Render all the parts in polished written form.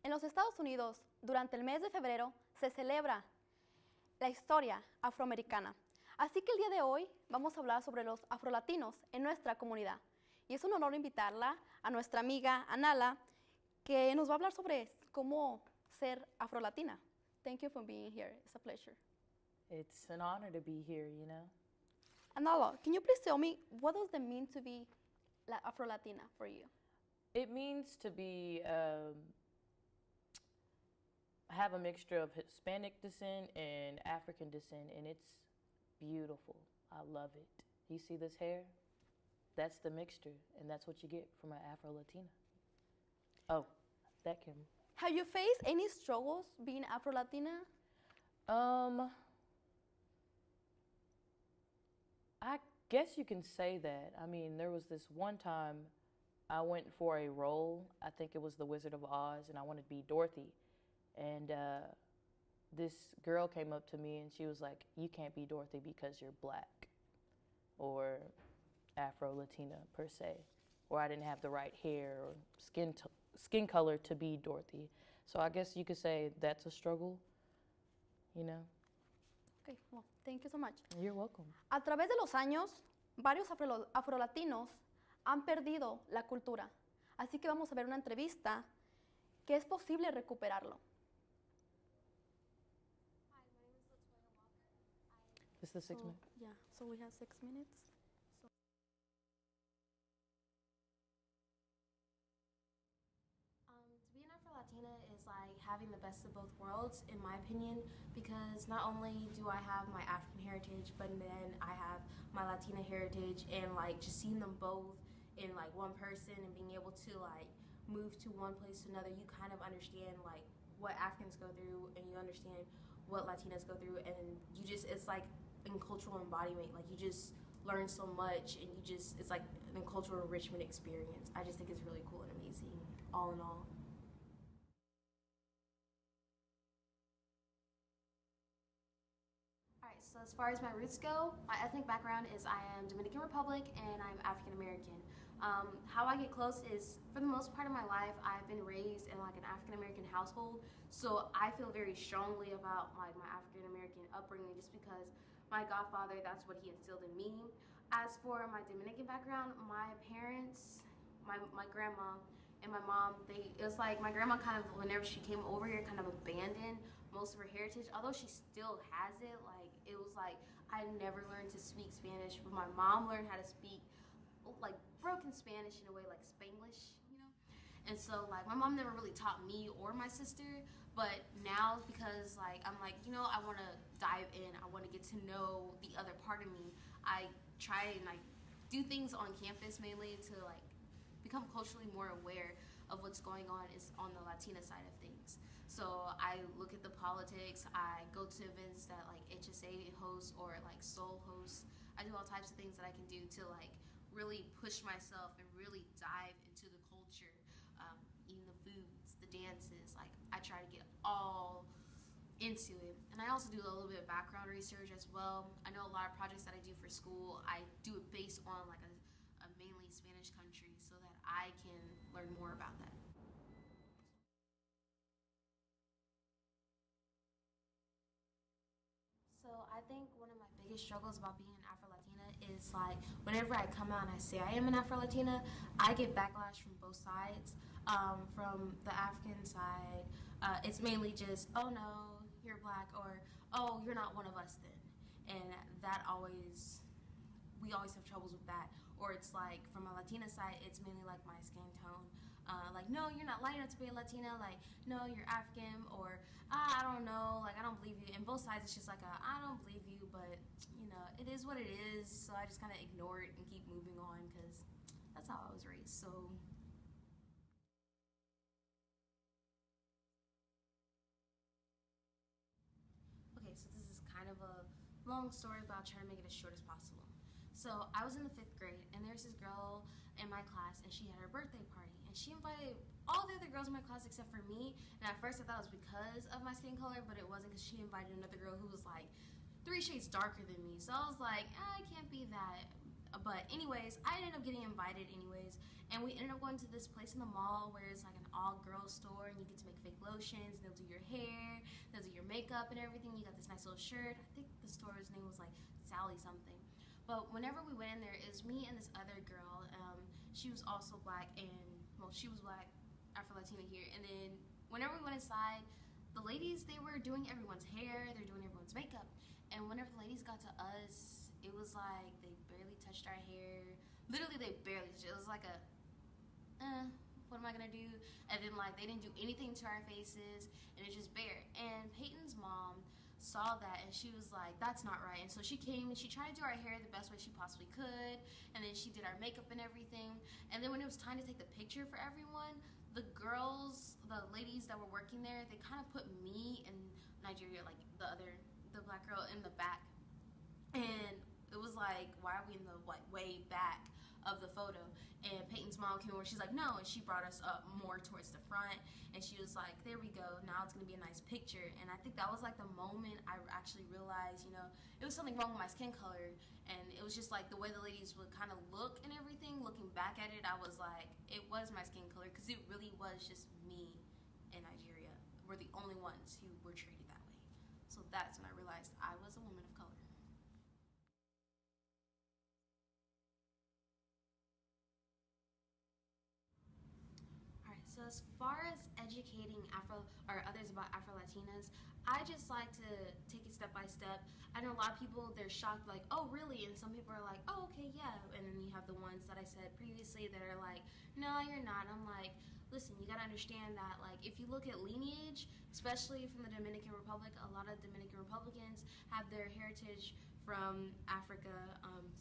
En los Estados Unidos, durante el mes de febrero, se celebra la historia afroamericana. Así que el día de hoy vamos a hablar sobre los afrolatinos en nuestra comunidad. Y es un honor invitarla a nuestra amiga Alana, que nos va a hablar sobre cómo ser afrolatina. Thank you for being here. It's a pleasure. It's an honor to be here, you know. Anala, can you please tell me what does it mean to be Afro-Latina for you? It means to be, have a mixture of Hispanic descent and African descent, and it's beautiful. I love it. You see this hair? That's the mixture, and that's what you get from an Afro-Latina. Oh, that camera. Have you faced any struggles being Afro-Latina? I guess you can say that. I mean, there was this one time I went for a role. I think it was The Wizard of Oz, and I wanted to be Dorothy. And this girl came up to me, and she was like, "You can't be Dorothy because you're black or Afro-Latina per se, or I didn't have the right hair or skin color to be Dorothy." So I guess you could say that's a struggle, you know? Okay, well, thank you so much. You're welcome. A través de los años, varios afrolatinos han perdido la cultura. Así que vamos a ver una entrevista que es posible recuperarlo. Hi, my name is Latoya Walker. This is the 6 minutes? Yeah, so we have 6 minutes. To be an Afro-Latina is like having the best of both worlds, in my opinion, because not only do I have my African heritage, but then I have my Latina heritage, and like just seeing them both in like one person and being able to like move to one place to another, you kind of understand like what Africans go through, and you understand what Latinas go through, and you just, it's like in cultural embodiment, like you just learn so much, and you just, it's like a cultural enrichment experience. I just think it's really cool and amazing, all in all. Alright, so as far as my roots go, my ethnic background is I am Dominican Republic and I'm African American. How I get close is, for the most part of my life, I've been raised in like an African American household, so I feel very strongly about like my African American upbringing just because my godfather, that's what he instilled in me. As for my Dominican background, my parents, my grandma and my mom, it was like my grandma kind of, whenever she came over here, kind of abandoned most of her heritage, although she still has it. Like, it was like I never learned to speak Spanish, but my mom learned how to speak like broken Spanish in a way, like Spanglish, you know? And so like my mom never really taught me or my sister, but now because like I'm like, you know, I want to dive in, I want to get to know the other part of me, I try and like do things on campus mainly to like become culturally more aware of what's going on is on the Latina side of things. So I look at the politics, I go to events that like HSA hosts or like Soul hosts. I do all types of things that I can do to like really push myself and really dive into the culture, eating the foods, the dances. Like I try to get all into it. And I also do a little bit of background research as well. I know a lot of projects that I do for school, I do it based on like a mainly Spanish country so that I can learn more about that. So I think one of my biggest struggles about being an Afro-Latina is like whenever I come out and I say I am an Afro-Latina, I get backlash from both sides. From the African side, it's mainly just, oh no, you're black, or oh, you're not one of us then. And that always, we always have troubles with that. Or it's like from a Latina side, it's mainly like my skin tone. Like, no, you're not light enough to be a Latina. Like, no, you're African. Or, I don't know. Like, I don't believe you. And both sides, it's just like, I don't believe you. But, you know, it is what it is. So I just kind of ignore it and keep moving on because that's how I was raised. So. Okay, so this is kind of a long story, but I'll try to make it as short as possible. So I was in the 5th grade, and there's this girl in my class, and she had her birthday party, and she invited all the other girls in my class except for me. And at first I thought it was because of my skin color, but it wasn't, because she invited another girl who was like 3 shades darker than me. So I was like, it can't be that. But anyways, I ended up getting invited anyways, and we ended up going to this place in the mall where it's like an all-girls store, and you get to make fake lotions. They'll do your hair, they'll do your makeup and everything. You got this nice little shirt. I think the store's name was like Sally something. But whenever we went in there, it was me and this other girl. She was also black, and well, she was black, Afro-Latina here. And then whenever we went inside, the ladies, they were doing everyone's hair, they're doing everyone's makeup. And whenever the ladies got to us, it was like they barely touched our hair. Literally, they barely touched it. It was like a, what am I gonna do? And then like they didn't do anything to our faces, and it's just bare. And Peyton's mom saw that, and she was like, that's not right. And so she came and she tried to do our hair the best way she possibly could, and then she did our makeup and everything. And then when it was time to take the picture for everyone, the girls, the ladies that were working there, they kind of put me and Nigeria, like the black girl, in the back. And it was like, why are we in the like way back of the photo? And Peyton's mom came over, she's like, no, and she brought us up more towards the front, and she was like, there we go, now it's gonna be a nice picture. And I think that was like the moment I actually realized, you know, it was something wrong with my skin color. And it was just like the way the ladies would kind of look and everything. Looking back at it, I was like, it was my skin color, because it really was just me in Nigeria. We're the only ones who were treated that way. So that's when I realized I was a woman of color. Alright, so as far as educating Afro or others about Afro-Latinas, I just like to take it step by step. I know a lot of people, they're shocked, like, oh really? And some people are like, oh okay, yeah. And then you have the ones that I said previously that are like, no, you're not. I'm like, listen, you gotta understand that, like, if you look at lineage, especially from the Dominican Republic, a lot of Dominican Republicans have their heritage from Africa.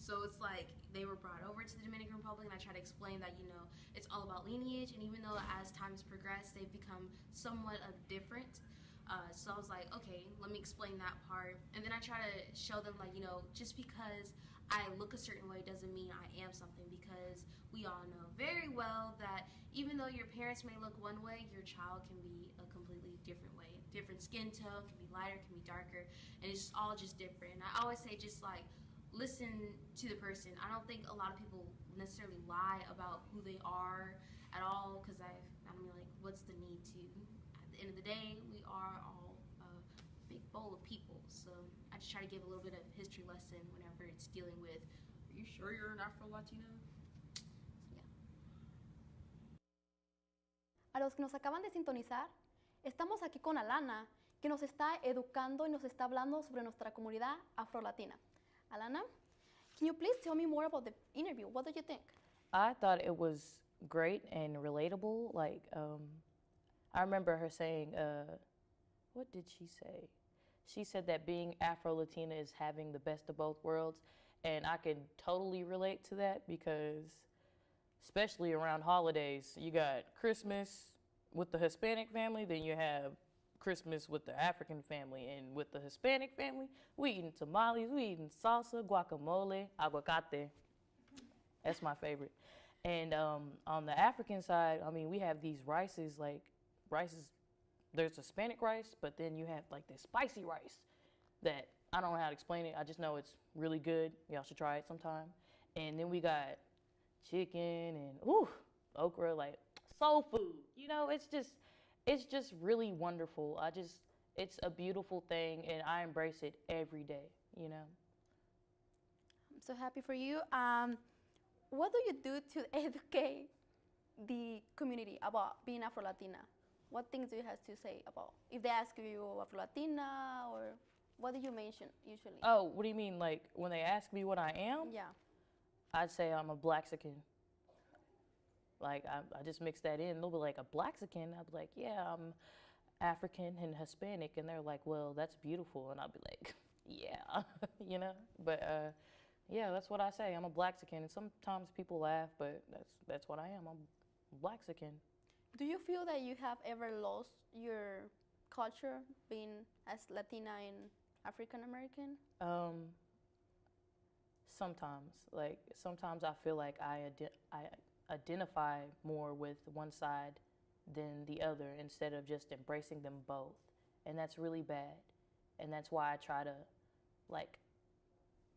So it's like they were brought over to the Dominican Republic, and I try to explain that, you know, it's all about lineage, and even though as time has progressed, they've become somewhat of different. So I was like, okay, let me explain that part. And then I try to show them, like, you know, just because I look a certain way doesn't mean I am something, because we all know very well that even though your parents may look one way, your child can be a completely different way. Different skin tone, can be lighter, can be darker, and it's all just different. And I always say, just like, listen to the person. I don't think a lot of people necessarily lie about who they are at all, because I'm like, what's the need to? At the end of the day, we are all a big bowl of people. So I just try to give a little bit of history lesson whenever it's dealing with, are you sure you're an Afro-Latina? So yeah. A los que nos acaban de sintonizar, estamos aquí con Alana, que nos está educando y nos está hablando sobre nuestra comunidad afro-latina. Alana, can you please tell me more about the interview? What do you think? I thought it was great and relatable. Like, I remember her saying, what did she say? She said that being Afro-Latina is having the best of both worlds. And I can totally relate to that, because especially around holidays, you got Christmas with the Hispanic family, then you have Christmas with the African family. And with the Hispanic family, we eating tamales, we eating salsa, guacamole, aguacate. That's my favorite. And on the African side, I mean, we have these rices, there's Hispanic rice, but then you have like this spicy rice that I don't know how to explain it. I just know it's really good. Y'all should try it sometime. And then we got chicken and okra, like soul food. You know, it's just really wonderful. It's a beautiful thing, and I embrace it every day, you know. I'm so happy for you. What do you do to educate the community about being Afro-Latina? What things do you have to say about, if they ask you Afro-Latina, or what do you mention usually? Oh, what do you mean? Like when they ask me what I am? Yeah. I'd say I'm a Blaxican. Like I just mix that in. They'll be like, a Blaxican? I'd be like, yeah, I'm African and Hispanic. And they're like, well, that's beautiful. And I'll be like, yeah, you know? But yeah, that's what I say. I'm a Blaxican. And sometimes people laugh, but that's what I am. I'm Blaxican. Do you feel that you have ever lost your culture being as Latina and African American? Sometimes I feel like I identify more with one side than the other, instead of just embracing them both. And that's really bad. And that's why I try to like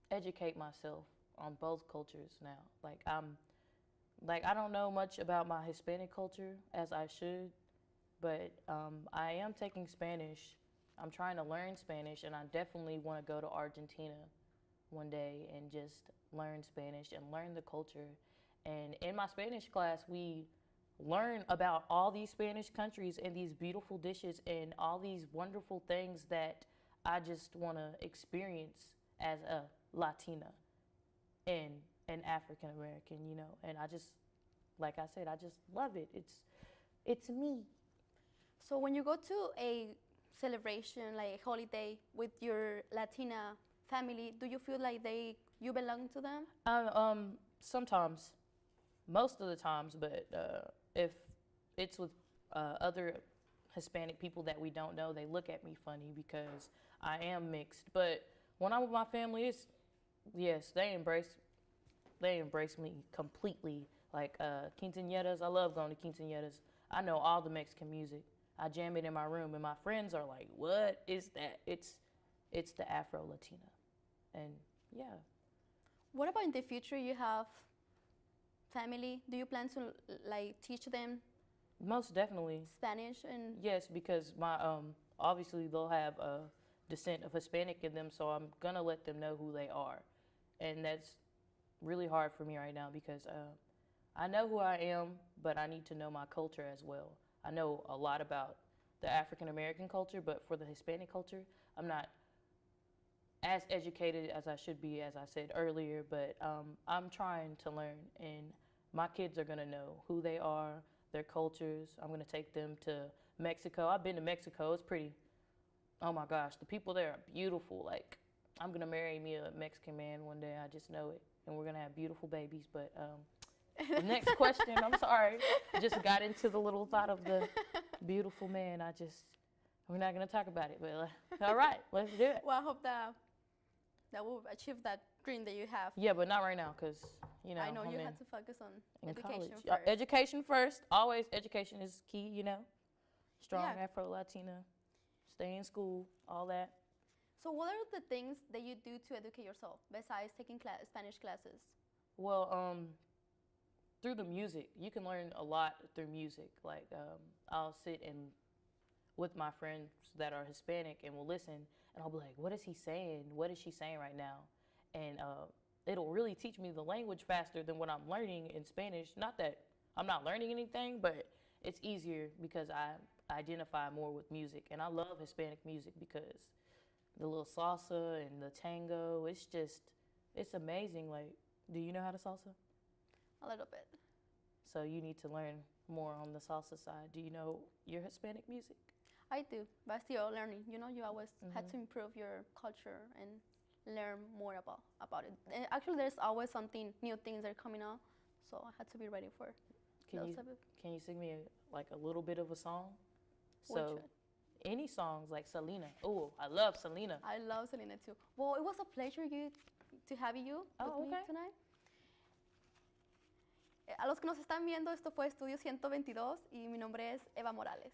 educate myself on both cultures now. Like I don't know much about my Hispanic culture as I should, but I am taking Spanish. I'm trying to learn Spanish, and I definitely want to go to Argentina one day and just learn Spanish and learn the culture. And in my Spanish class, we learn about all these Spanish countries and these beautiful dishes and all these wonderful things that I just want to experience as a Latina and an African American, you know. And I just, like I said, I just love it. It's me. So when you go to a celebration, like a holiday with your Latina family, do you feel like you belong to them? Sometimes, most of the times, but if it's with other Hispanic people that we don't know, they look at me funny because I am mixed. But when I'm with my family, yes, they embrace me completely. Like quinceañeras, I love going to quinceañeras. I know all the Mexican music. I jam it in my room, and my friends are like, "What is that?" It's the Afro Latina, and yeah. What about in the future? You have family. Do you plan to like teach them Most definitely. Spanish and Yes, because my obviously they'll have a descent of Hispanic in them, so I'm gonna let them know who they are, and that's really hard for me right now because I know who I am, but I need to know my culture as well. I know a lot about the African American culture, but for the Hispanic culture, I'm not as educated as I should be, as I said earlier, but I'm trying to learn, and my kids are gonna know who they are, their cultures. I'm gonna take them to Mexico. I've been to Mexico. It's pretty, oh my gosh, the people there are beautiful. Like, I'm gonna marry me a Mexican man one day, I just know it, and we're gonna have beautiful babies, but the next question, I'm sorry, just got into the little thought of the beautiful man. We're not gonna talk about it, but all right, let's do it. well, I hope that will achieve that dream that you have. Yeah, but not right now, because, you know, I know I'm you in, have to focus on in education college. first. Education first. Always education is key, you know. Strong Yeah. Afro-Latina, stay in school, all that. So what are the things that you do to educate yourself besides taking Spanish classes? Well, through the music, you can learn a lot through music. Like, I'll sit and with my friends that are Hispanic and will listen, and I'll be like, what is he saying? What is she saying right now? And it'll really teach me the language faster than what I'm learning in Spanish. Not that I'm not learning anything, but it's easier because I identify more with music. And I love Hispanic music because the little salsa and the tango, it's amazing. Like, do you know how to salsa? A little bit. So you need to learn more on the salsa side. Do you know your Hispanic music? I do, but still learning. You know, you always had to improve your culture and learn more about it. And actually, there's always new things that are coming out, so I had to be ready for those type of. Can you sing me a little bit of a song? Which So, one? any songs like Selena. Oh, I love Selena. I love Selena too. Well, it was a pleasure to have you with me tonight. A los que nos están viendo, esto fue Estudio 122 y mi nombre es Eva Morales.